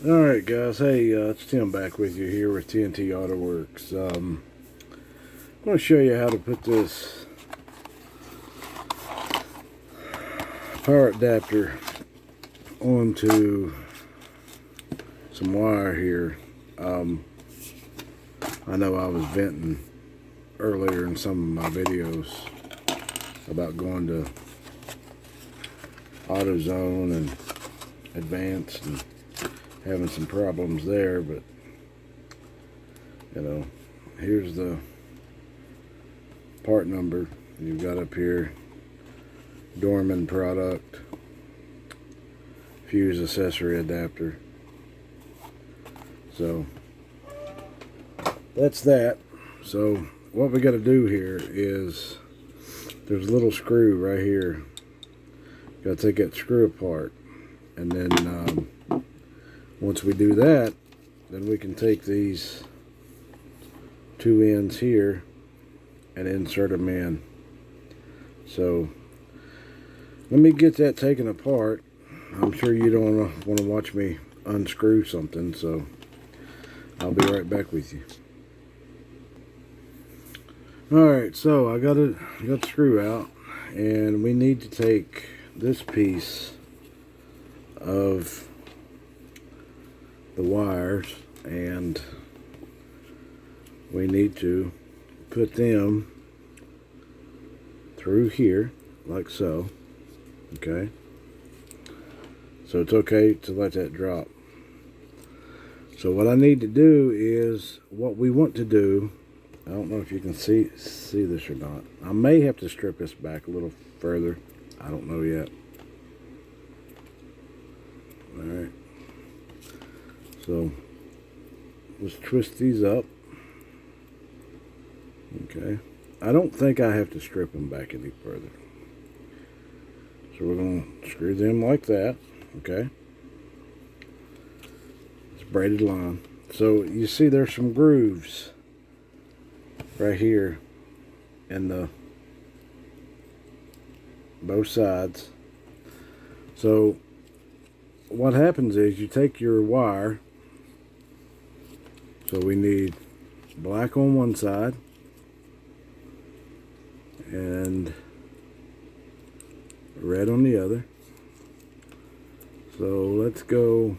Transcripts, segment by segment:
Alright guys, hey, it's Tim back with you here with TNT Auto Works. I'm going to show you how to put this power adapter onto some wire here. I know I was venting earlier in some of my videos about going to AutoZone and Advanced and having some problems there, but you know, here's the part number you've got up here. Dorman product, fuse accessory adapter. So that's that. So what we got to do here is there's a little screw right here. Got to take that screw apart, and then once we do that, then we can take these two ends here and insert them in. So let me get that taken apart. I'm sure you don't want to watch me unscrew something, so I'll be right back with you. Alright, so I got the screw out, and we need to take this piece of the wires and we need to put them through here like so. Okay, so it's okay to let that drop. So what I need to do is what we want to do. I don't know if you can see this or not. I may have to strip this back a little further. I don't know yet. Alright, so let's twist these up. Okay, I don't think I have to strip them back any further. So we're going to screw them like that. Okay, it's braided line. So you see there's some grooves right here in the both sides. So what happens is you take your wire. So we need black on one side and red on the other. So let's go.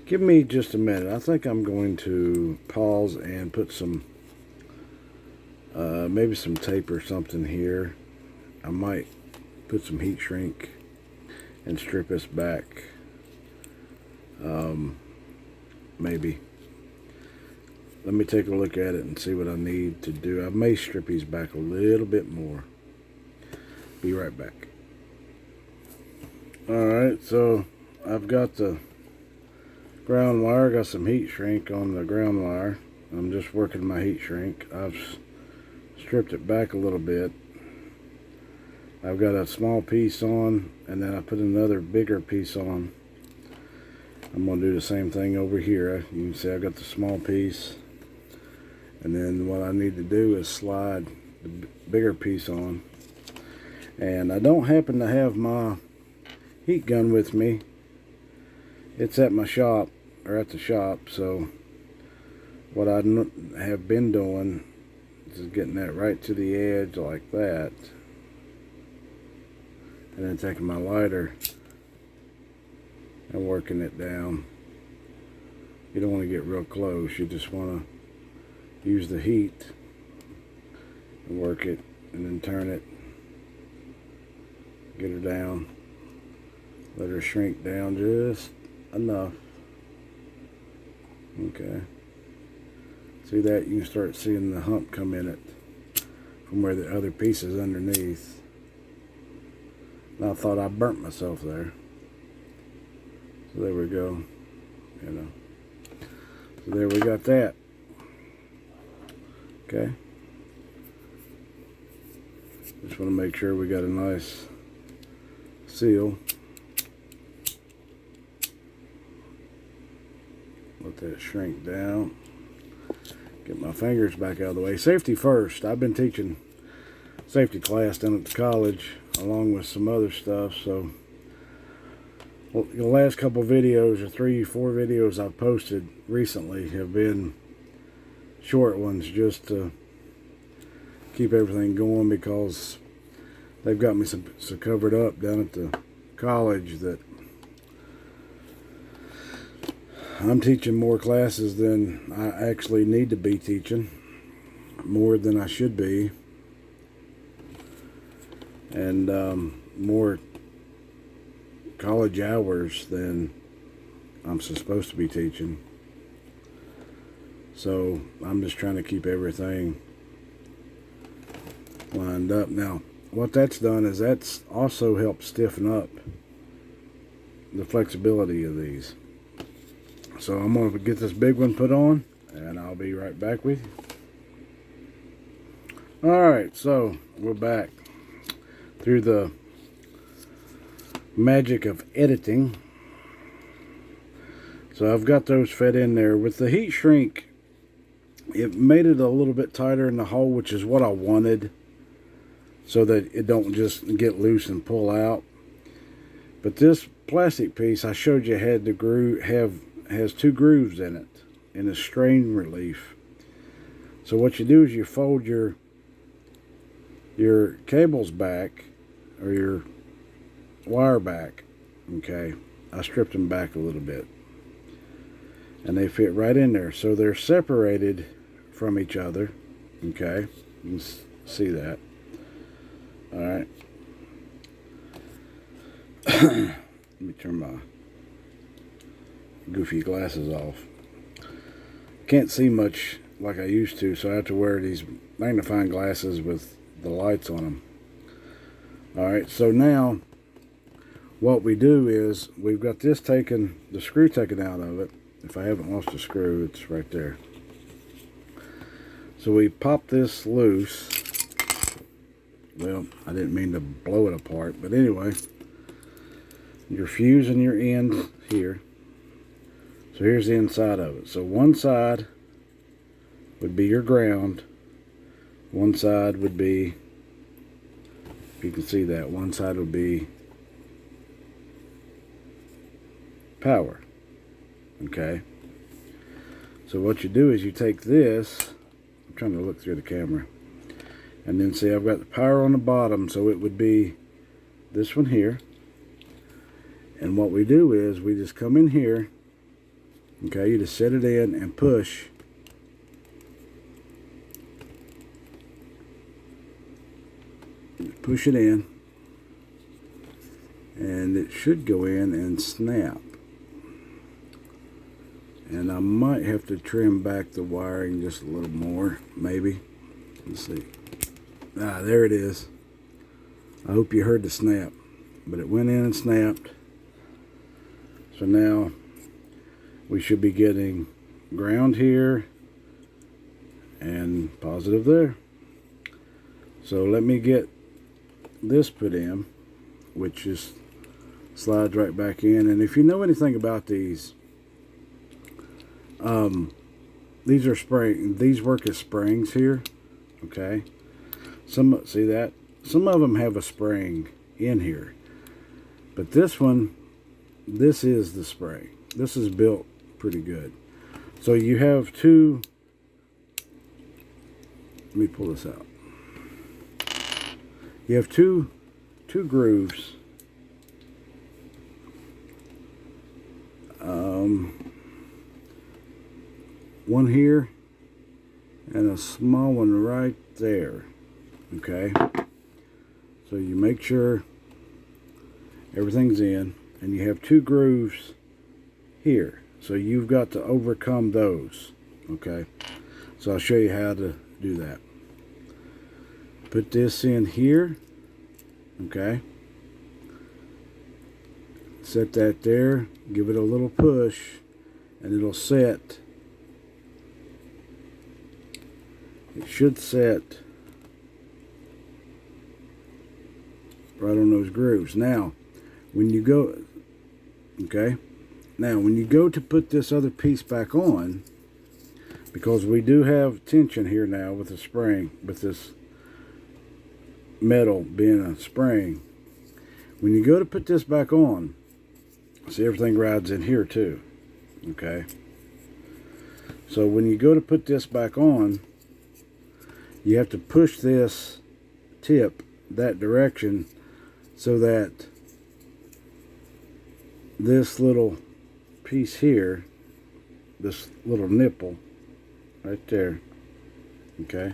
Give me just a minute. I think I'm going to pause and put some maybe some tape or something here. I might put some heat shrink and strip this back. Maybe. Let me take a look at it and see what I need to do. I may strip these back a little bit more. Be right back. Alright, so I've got the ground wire. Got some heat shrink on the ground wire. I'm just working my heat shrink. I've stripped it back a little bit. I've got a small piece on, and then I put another bigger piece on. I'm going to do the same thing over here. You can see I've got the small piece, and then what I need to do is slide the bigger piece on. And I don't happen to have my heat gun with me. It's at my shop, or at the shop, so what I have been doing is getting that right to the edge like that, and then taking my lighter and working it down. You don't want to get real close. You just want to use the heat and work it, and then turn it, get her down, let her shrink down just enough. Okay, see that? You can start seeing the hump come in it from where the other piece is underneath. And I thought I burnt myself there. So there we go, you know. So there we got that. Okay. Just want to make sure we got a nice seal. Let that shrink down. Get my fingers back out of the way. Safety first. I've been teaching safety class down at the college along with some other stuff, so Well, the last couple videos, or 3-4 videos I've posted recently, have been short ones just to keep everything going, because they've got me so covered up down at the college that I'm teaching more classes than I actually need to be teaching, more than I should be, and more college hours than I'm supposed to be teaching. So I'm just trying to keep everything lined up. Now, what that's done is that's also helped stiffen up the flexibility of these. So I'm going to get this big one put on, and I'll be right back with you. Alright, so we're back through the magic of editing. So I've got those fed in there. With the heat shrink, it made it a little bit tighter in the hole, which is what I wanted, so that it don't just get loose and pull out. But this plastic piece I showed you had the groove, has 2 grooves in it, in a strain relief. So what you do is you fold your cables back, or your wire back. Okay, I stripped them back a little bit, and they fit right in there. So they're separated from each other. Okay, you can see that. All right. Let me turn my goofy glasses off. Can't see much like I used to, so I have to wear these magnifying glasses with the lights on them. Alright, so now what we do is we've got this taken, the screw taken out of it. If I haven't lost a screw, it's right there. So we pop this loose. Well, I didn't mean to blow it apart, but anyway, your fuse and your end here. So here's the inside of it. So one side would be your ground. One side would be, if you can see that, one side would be power. Okay. So what you do is you take this, I'm trying to look through the camera, and then see I've got the power on the bottom, so it would be this one here. And what we do is we just come in here. Okay, you just set it in and push. Push it in, and it should go in and snap. And I might have to trim back the wiring just a little more, maybe. Let's see. Ah, there it is. I hope you heard the snap, but it went in and snapped. So now we should be getting ground here and positive there. So let me get this put in, which just slides right back in. And if you know anything about these are spring. These work as springs here. Okay. See that? Some of them have a spring in here, but this one, this is the spring. This is built pretty good. So you have 2. Let me pull this out. You have two grooves. One here and a small one right there. Okay. So you make sure everything's in, and you have 2 grooves here. So you've got to overcome those. Okay. So I'll show you how to do that. Put this in here. Okay. Set that there. Give it a little push, and it'll set. It should set right on those grooves. Now, when you go, okay, now when you go to put this other piece back on, because we do have tension here now with the spring, with this metal being a spring, when you go to put this back on, See, everything rides in here too. Okay. So when you go to put this back on, you have to push this tip that direction so that this little piece here, this little nipple right there, okay,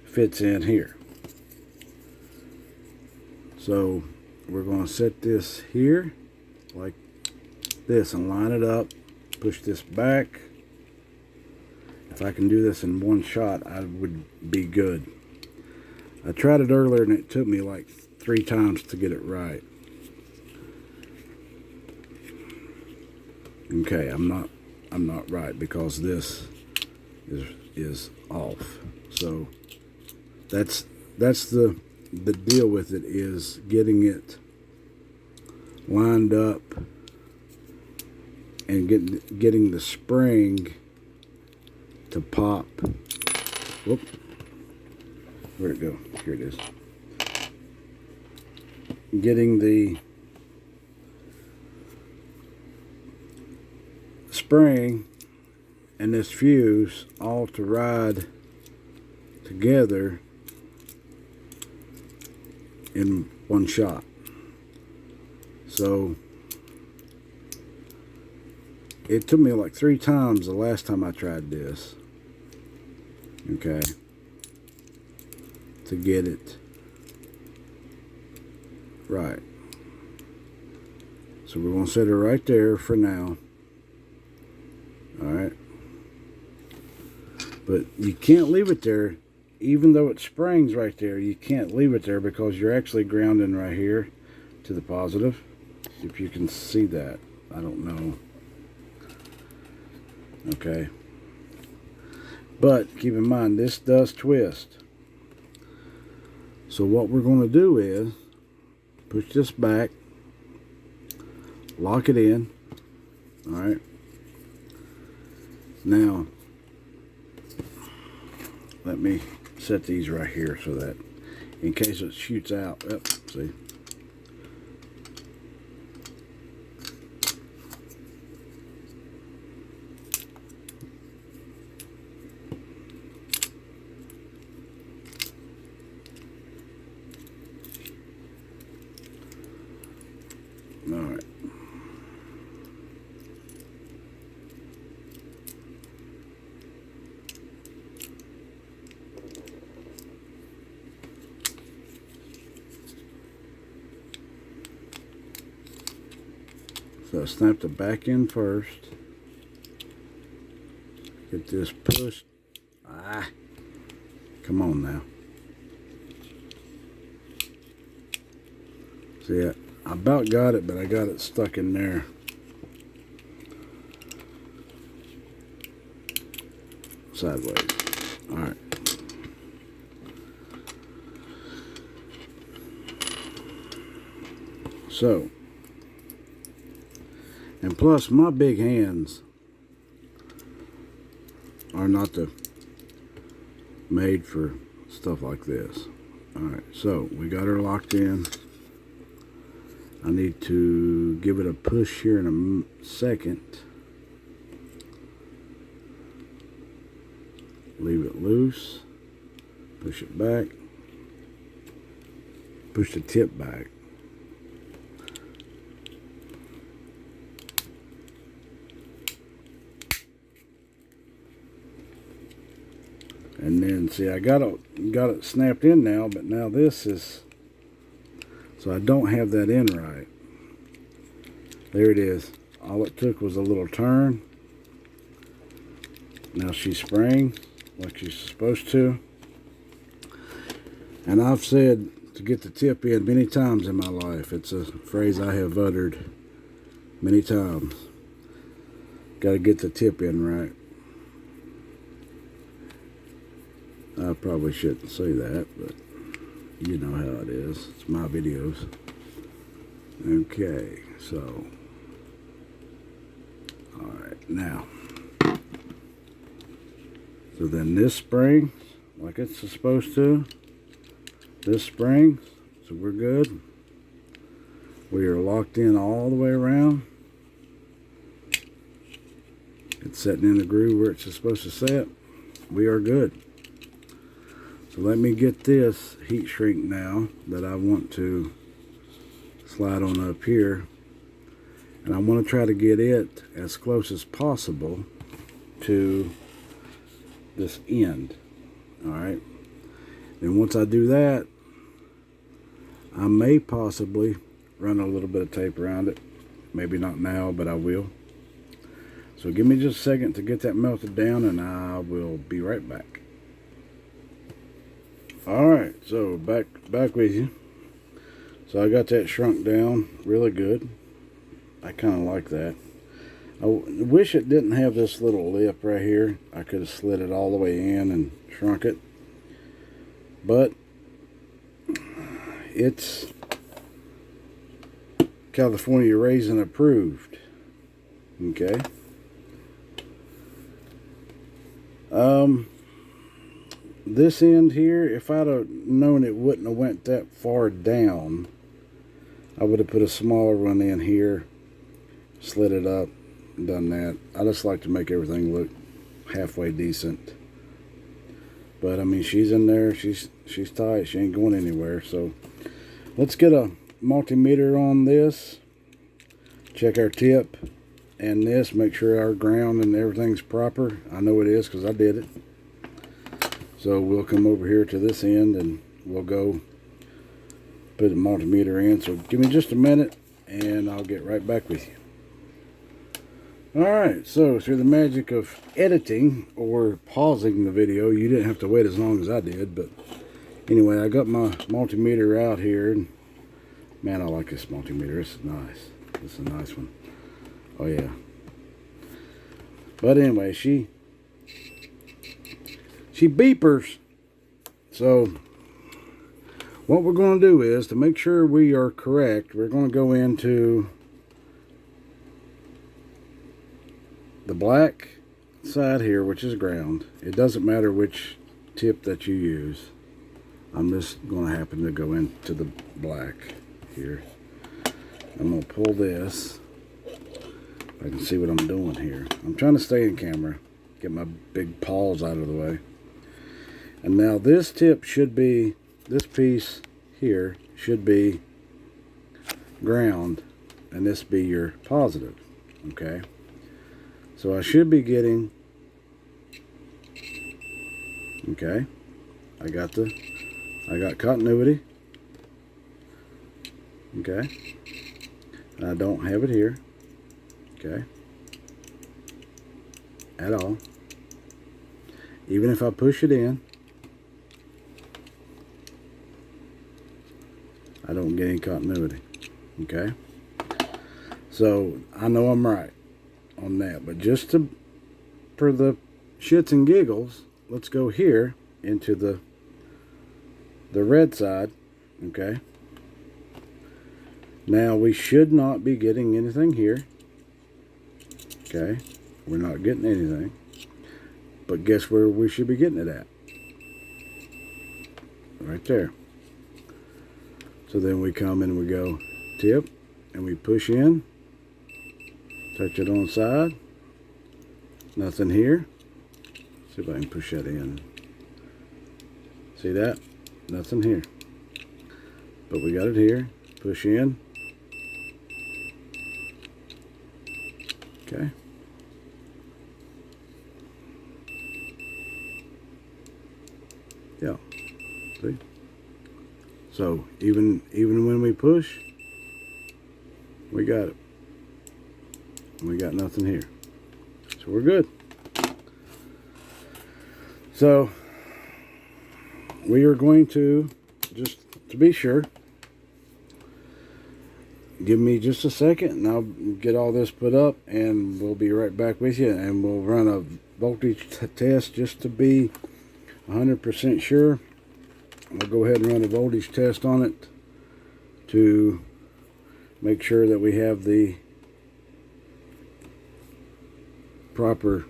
fits in here. So we're going to set this here like this and line it up, push this back. If I can do this in one shot, I would be good. I tried it earlier and it took me like 3 times to get it right. Okay, I'm not right because this is off. So that's the deal with it, is getting it lined up and getting the spring to pop. Whoop. Where'd it go? Here it is. Getting the spring and this fuse all to ride together in one shot. So it took me like 3 times the last time I tried this, okay, to get it right. So we're going to set it right there for now. Alright, but you can't leave it there. Even though it springs right there, you can't leave it there because you're actually grounding right here to the positive. If you can see that, I don't know. Okay, but keep in mind this does twist. So what we're going to do is push this back, lock it in. Alright, now let me set these right here so that in case it shoots out. Yep, see. All right. So snap the back end first. Get this pushed. Ah, come on now. See, I about got it, but I got it stuck in there. Sideways. All right. So, and plus my big hands are not made for stuff like this. Alright, so we got her locked in. I need to give it a push here in a second. Leave it loose. Push it back. Push the tip back. And then see, I got it snapped in now, but now this is, so I don't have that in right. There it is. All it took was a little turn. Now she's spraying like she's supposed to. And I've said to get the tip in many times in my life. It's a phrase I have uttered many times. Got to get the tip in right. I probably shouldn't say that, but you know how it is. It's my videos. Okay, so alright, now so then this springs like it's supposed to. This springs, so we're good. We are locked in all the way around. It's setting in the groove where it's supposed to set. We are good. So let me get this heat shrink now that I want to slide on up here. And I want to try to get it as close as possible to this end. Alright. And once I do that, I may possibly run a little bit of tape around it. Maybe not now, but I will. So give me just a second to get that melted down, and I will be right back. Alright, so back with you. So I got that shrunk down really good. I kind of like that. I wish it didn't have this little lip right here. I could have slid it all the way in and shrunk it. But it's California raisin approved. Okay. This end here, if I'd have known it wouldn't have went that far down, I would have put a smaller one in here, slid it up, and done that. I just like to make everything look halfway decent. But I mean, she's in there, she's tight, she ain't going anywhere. So let's get a multimeter on this, check our tip and this, make sure our ground and everything's proper. I know it is because I did it. So we'll come over here to this end and we'll go put the multimeter in. So give me just a minute and I'll get right back with you. Alright, so through the magic of editing or pausing the video, you didn't have to wait as long as I did, but anyway, I got my multimeter out here, and man, I like this multimeter. This is nice. This is a nice one. Oh yeah. But anyway, she beepers. So what we're going to do is, to make sure we are correct, we're going to go into the black side here, which is ground. It doesn't matter which tip that you use. I'm just going to happen to go into the black here. I'm going to pull this. I can see what I'm doing here. I'm trying to stay in camera, get my big paws out of the way. And now this tip should be, this piece here should be ground, and this be your positive. Okay. So I should be getting, okay, I got continuity, okay, and I don't have it here, okay, at all. Even if I push it in, I don't get any continuity, okay. So I know I'm right on that, but just for the shits and giggles, let's go here into the red side. Okay, now we should not be getting anything here. Okay, we're not getting anything, but guess where we should be getting it at? Right there. So then we come and we go tip and we push in, touch it on the side, nothing here. See if I can push that in. See that? Nothing here. But we got it here. Push in. Okay. Yeah. See? So even when we push, we got it. We got nothing here. So we're good. So we are going to, just to be sure, give me just a second and I'll get all this put up and we'll be right back with you, and we'll run a voltage test just to be 100% sure. I'll go ahead and run a voltage test on it to make sure that we have the proper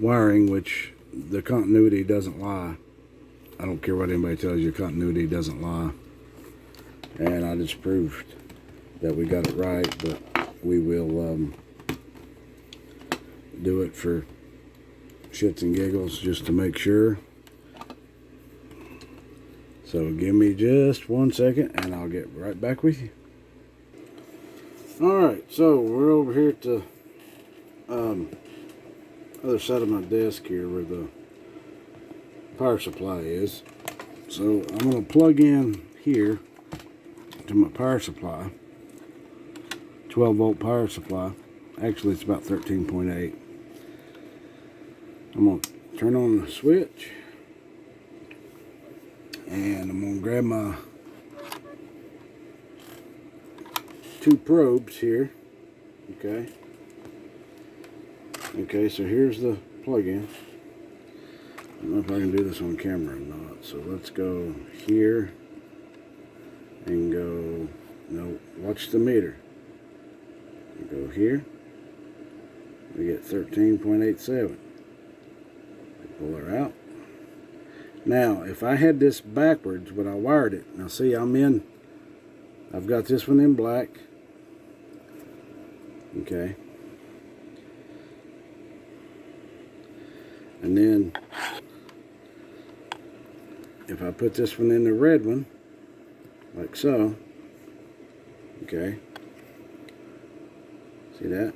wiring, which the continuity doesn't lie. I don't care what anybody tells you, continuity doesn't lie. and I just proved that we got it right, but we will do it for shits and giggles just to make sure. So give me just 1 second and I'll get right back with you. Alright, so we're over here at the other side of my desk here where the power supply is. So I'm going to plug in here to my power supply, 12 volt power supply. Actually it's about 13.8. I'm going to turn on the switch and I'm going to grab my 2 probes here. Okay, so here's the plug-in. I don't know if I can do this on camera or not, so let's go here and go, no, watch the meter. Go here, we get 13.87. Pull her out. Now, if I had this backwards when I wired it, now see, I've got this one in black. Okay. And then, if I put this one in the red one, like so, okay, see that?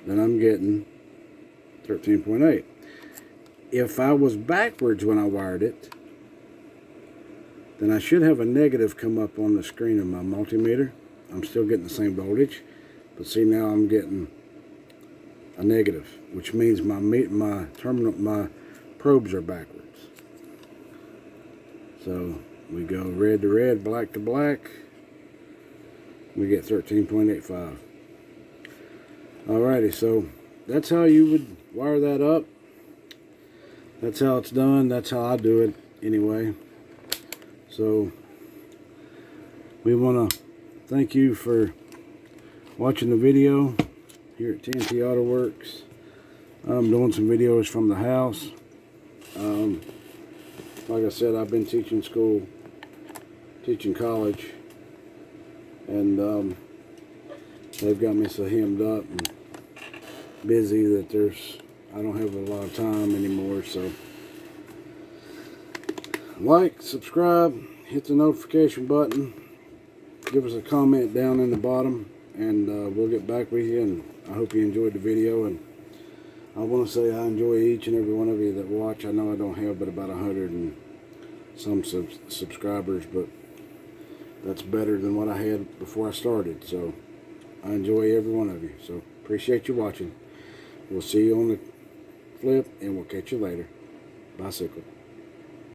Then I'm getting 13.8. If I was backwards when I wired it, then I should have a negative come up on the screen of my multimeter. I'm still getting the same voltage, but see, now I'm getting a negative, which means my probes are backwards. So we go red to red, black to black. We get 13.85. Alrighty, so that's how you would wire that up. That's how it's done. That's how I do it anyway. So we want to thank you for watching the video here at TNT Auto Works. I'm doing some videos from the house. Like I said, I've been teaching college, and they've got me so hemmed up and busy that I don't have a lot of time anymore. So like, subscribe, hit the notification button, give us a comment down in the bottom, and we'll get back with you. And I hope you enjoyed the video. And I want to say I enjoy each and every one of you that watch. I know I don't have but about 100 and some subscribers, but that's better than what I had before I started. So I enjoy every one of you. So appreciate you watching. We'll see you on the flip, and we'll catch you later. Bicycle.